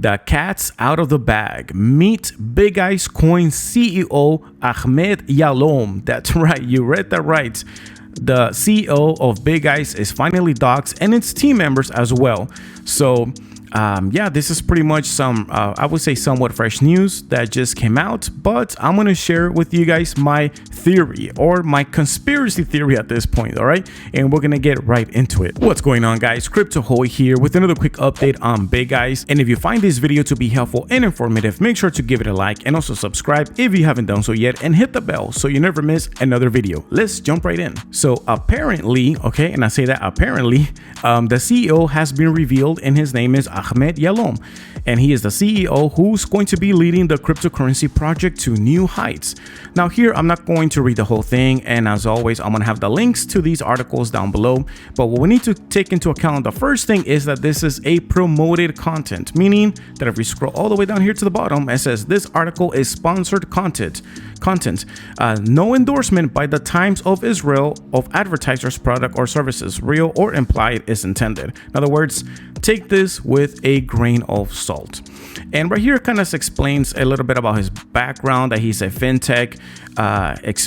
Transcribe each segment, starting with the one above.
The cat's out of the bag. Meet Big Ice Coin CEO Ahmed Yalom. That's right, you read that right. The CEO of Big Ice is finally doxxed, and its team members as well. So yeah, this is pretty much some, I would say somewhat fresh news that just came out, but I'm going to share with you guys my theory, or my conspiracy theory at this point, all right? And we're going to get right into it. What's going on, guys? Crypto Hoy here with another quick update on Big Ice. And if you find this video to be helpful and informative, make sure to give it a like and also subscribe if you haven't done so yet, and hit the bell so you never miss another video. Let's jump right in. So apparently, okay, and I say that apparently, the CEO has been revealed, and his name is Ahmed Yalom, and he is the CEO who's going to be leading the cryptocurrency project to new heights. Now here, I'm not going to read the whole thing, and as always, I'm gonna have the links to these articles down below. But what we need to take into account, the first thing is that this is a promoted content, meaning that if we scroll all the way down here to the bottom, it says this article is sponsored content. No endorsement by the Times of Israel of advertisers' product or services, real or implied, is intended. In other words, take this with a grain of salt. And right here kind of explains a little bit about his background, that he's a fintech.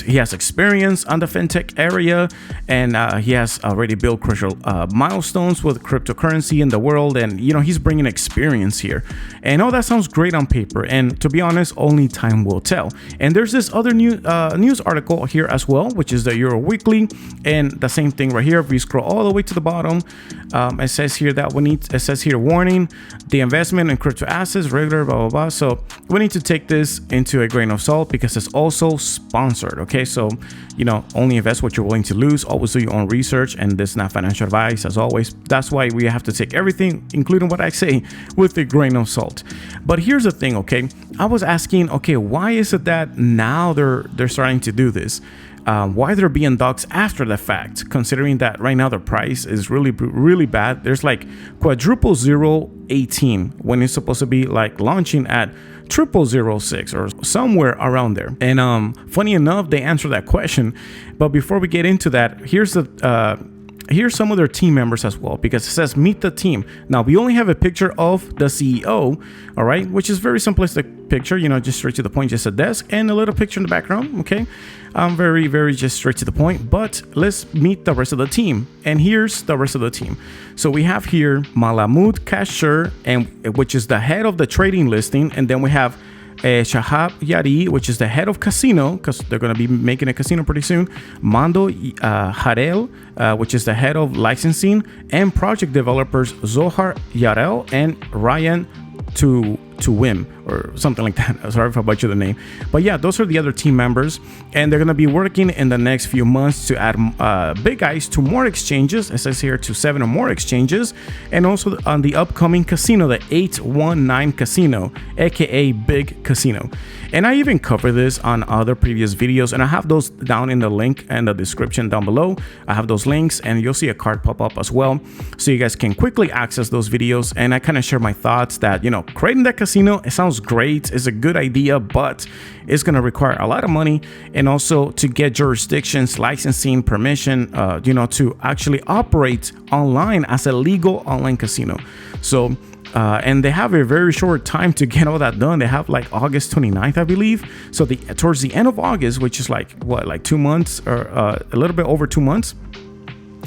He has experience on the fintech area, and he has already built crucial milestones with cryptocurrency in the world. And, you know, he's bringing experience here. And all that sounds great on paper. And to be honest, only time will tell. And there's this other news article here as well, which is the Euro Weekly. And the same thing right here. If we scroll all the way to the bottom, it says here that it says here, warning, the investment in crypto assets, regular, blah, blah, blah. So we need to take this into a grain of salt because it's also sponsored. Okay, so, you know, only invest what you're willing to lose. Always do your own research, and this is not financial advice, as always. That's why we have to take everything, including what I say, with a grain of salt. But here's the thing, okay? I was asking, okay, why is it that now they're starting to do this? Why they're being doxxed after the fact, considering that right now the price is really bad. There's like quadruple 0.18 when it's supposed to be like launching at 0006 or somewhere around there. And funny enough, they answer that question. But before we get into that, here's some of their team members as well, because it says meet the team. Now we only have a picture of the CEO, all right, which is very simplistic picture, you know, just straight to the point, just a desk and a little picture in the background. Okay, very just straight to the point. But let's meet the rest of the team, and here's the rest of the team. So we have here Malamud Kasher, and which is the head of the trading listing, and then we have Shahab Yari, which is the head of casino, because they're going to be making a casino pretty soon. Mando Harel, which is the head of licensing, and project developers Zohar Yarel and Ryan to Wim, or something like that. Sorry if I butchered the name. But yeah, those are the other team members, and they're going to be working in the next few months to add Big Ice to more exchanges. It says here to 7 or more exchanges, and also on the upcoming casino, the 819 Casino, aka Big Casino. And I even cover this on other previous videos, and I have those down in the link and the description down below. I have those links, and you'll see a card pop up as well, so you guys can quickly access those videos. And I kind of share my thoughts that, you know, creating that casino, it sounds great, it's a good idea, but it's going to require a lot of money, and also to get jurisdictions, licensing, permission, you know, to actually operate online as a legal online casino. So and they have a very short time to get all that done. They have like August 29th, I believe. So towards the end of August, which is like what, like 2 months, or a little bit over 2 months,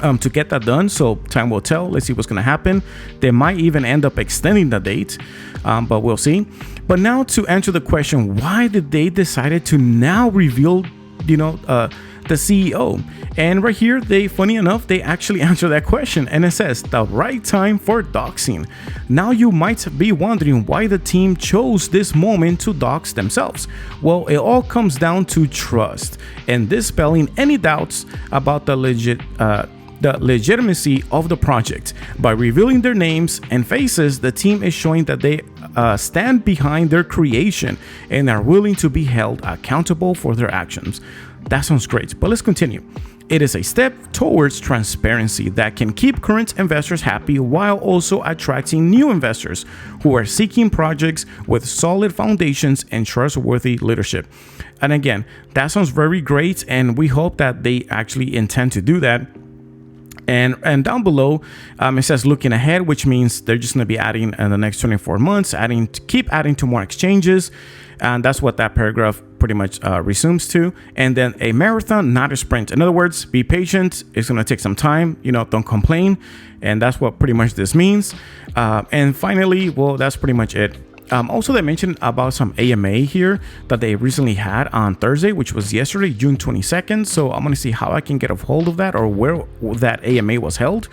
to get that done. So time will tell. Let's see what's going to happen. They might even end up extending the date, but we'll see. But now to answer the question, why did they decide to now reveal, you know, the CEO? And right here, funny enough, they actually answer that question, and it says the right time for doxing. Now you might be wondering why the team chose this moment to dox themselves. Well, it all comes down to trust and dispelling any doubts about the legitimacy of the project. By revealing their names and faces, the team is showing that they stand behind their creation and are willing to be held accountable for their actions. That sounds great, but let's continue. It is a step towards transparency that can keep current investors happy while also attracting new investors who are seeking projects with solid foundations and trustworthy leadership. And again, that sounds very great, and we hope that they actually intend to do that. And down below, it says looking ahead, which means they're just going to be adding in the next 24 months, keep adding to more exchanges. And that's what that paragraph pretty much resumes to. And then a marathon, not a sprint. In other words, be patient. It's going to take some time. Don't complain. And that's what pretty much this means. And finally, well, that's pretty much it. Also, they mentioned about some AMA here that they recently had on Thursday, which was yesterday, June 22nd. So I'm going to see how I can get a hold of that or where that AMA was held.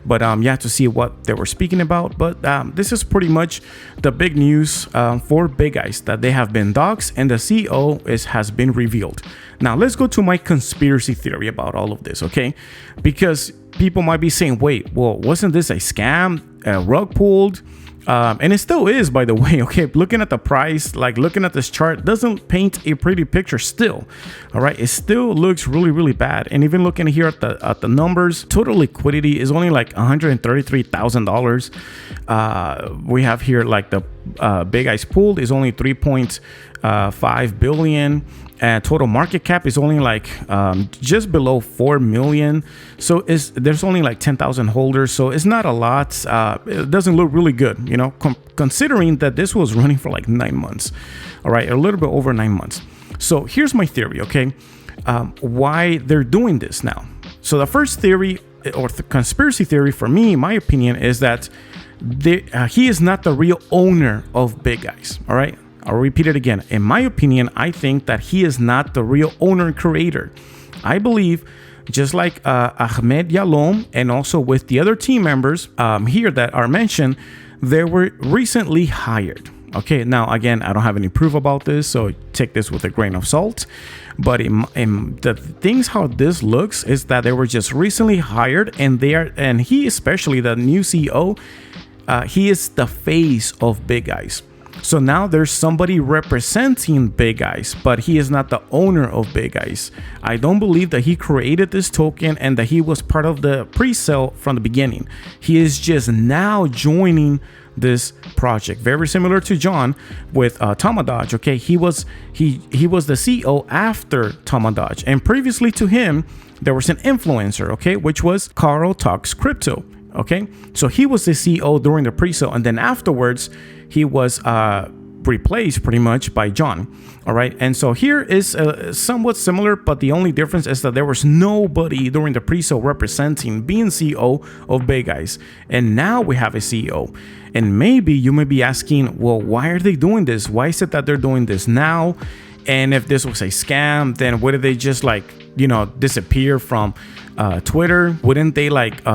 But to see what they were speaking about. But this is pretty much the big news for Big Ice, that they have been doxxed and the CEO has been revealed. Now, let's go to my conspiracy theory about all of this, okay? Because people might be saying, wait, well, wasn't this a scam, a rug pulled? And it still is, by the way, okay? Looking at the price, like looking at this chart doesn't paint a pretty picture still, all right? It still looks really, really bad. And even looking here at the numbers, total liquidity is only like $133,000. We have here like the Big Ice pool is only 3.5 billion. And total market cap is only like just below 4 million. So there's only like 10,000 holders. So it's not a lot. It doesn't look really good, considering that this was running for like 9 months. All right, a little bit over 9 months. So here's my theory, okay? Why they're doing this now. So the first theory, or the conspiracy theory for me, in my opinion, is that he is not the real owner of Big Ice. All right. I'll repeat it again. In my opinion, I think that he is not the real owner and creator. I believe, just like Ahmed Yalom and also with the other team members here that are mentioned, they were recently hired. Okay, now again, I don't have any proof about this, so take this with a grain of salt. But in the things how this looks is that they were just recently hired, and he, especially the new CEO, he is the face of Big Ice. So now there's somebody representing Big Ice, but he is not the owner of Big Ice. I don't believe that he created this token and that he was part of the pre-sale from the beginning. He is just now joining this project, very similar to John with Tomadodge. Okay, he was the CEO after Tomadodge, and previously to him there was an influencer, okay, which was Carl Talks Crypto. Okay, so he was the CEO during the pre-sale, and then afterwards he was replaced pretty much by John. All right, and so here is somewhat similar, but the only difference is that there was nobody during the pre-sale representing being CEO of Big Ice, and now we have a CEO. And maybe you may be asking, well, why are they doing this? Why is it that they're doing this now? And if this was a scam, then why did they just disappear from Twitter? Wouldn't they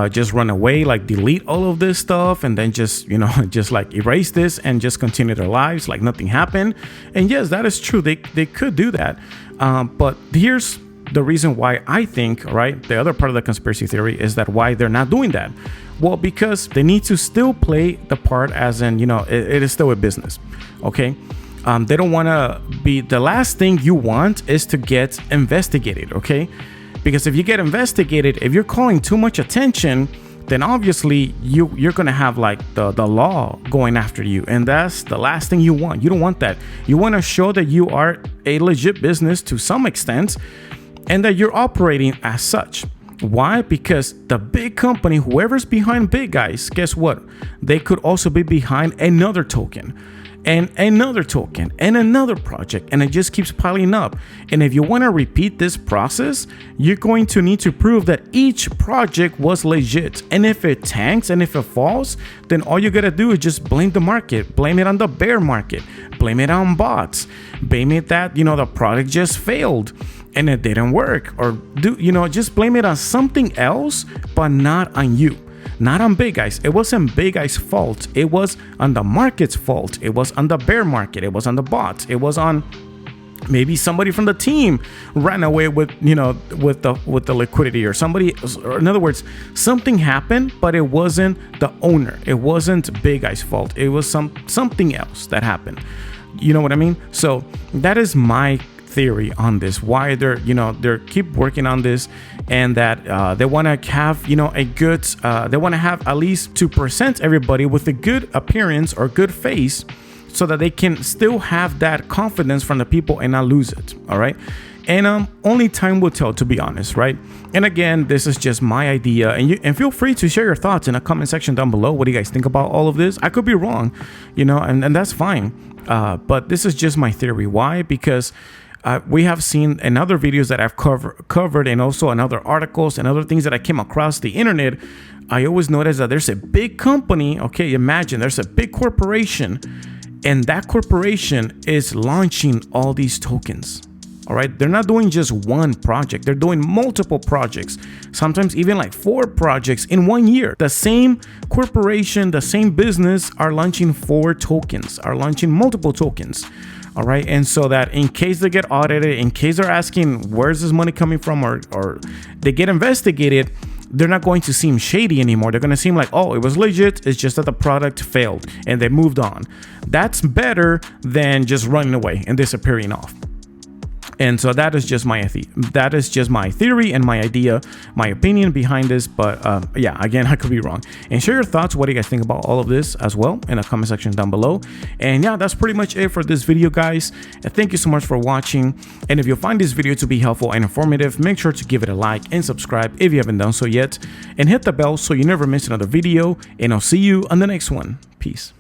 just run away, delete all of this stuff and then just erase this and just continue their lives like nothing happened? And yes, that is true. They could do that. But here's the reason why I think, right, the other part of the conspiracy theory is that why they're not doing that. Well, because they need to still play the part as in, it is still a business. Okay. They don't want to be, the last thing you want is to get investigated, okay? Because if you get investigated, if you're calling too much attention, then obviously you're going to have the law going after you. And that's the last thing you want. You don't want that. You want to show that you are a legit business to some extent and that you're operating as such. Why? Because the big company, whoever's behind Big Ice, guess what? They could also be behind another token. And another token and another project, and it just keeps piling up. And if you want to repeat this process, you're going to need to prove that each project was legit. And if it tanks and if it falls, then all you gotta do is just blame the market, blame it on the bear market, blame it on bots, blame it that the product just failed and it didn't work, or just blame it on something else, but not on you. Not on Big Ice. It wasn't Big Ice's fault. It was on the market's fault. It was on the bear market. It was on the bots. It was on maybe somebody from the team ran away with the liquidity, or somebody. Or in other words, something happened, but it wasn't the owner. It wasn't Big Ice's fault. It was something else that happened. You know what I mean? So that is my theory on this, why they're keep working on this, and that they want to have a good they want to have at least to present everybody with a good appearance or good face, so that they can still have that confidence from the people and not lose it. All right, And only time will tell, to be honest, right? And again, this is just my idea, and feel free to share your thoughts in the comment section down below. What do you guys think about all of this? I could be wrong, and that's fine. But this is just my theory. Why? Because we have seen in other videos that I've covered, and also in other articles and other things that I came across the internet. I always notice that there's a big company. Okay, imagine there's a big corporation, and that corporation is launching all these tokens. All right, they're not doing just one project, they're doing multiple projects, sometimes even like 4 projects in 1 year. The same corporation, the same business are launching 4 tokens, are launching multiple tokens. All right, and so that in case they get audited, in case they're asking where's this money coming from, or they get investigated, they're not going to seem shady anymore. They're going to seem like, oh, it was legit. It's just that the product failed and they moved on. That's better than just running away and disappearing off. And so that is just my theory and my idea, my opinion behind this. But yeah, again, I could be wrong. And share your thoughts. What do you guys think about all of this as well in the comment section down below? And yeah, that's pretty much it for this video, guys. And thank you so much for watching. And if you find this video to be helpful and informative, make sure to give it a like and subscribe if you haven't done so yet. And hit the bell so you never miss another video. And I'll see you on the next one. Peace.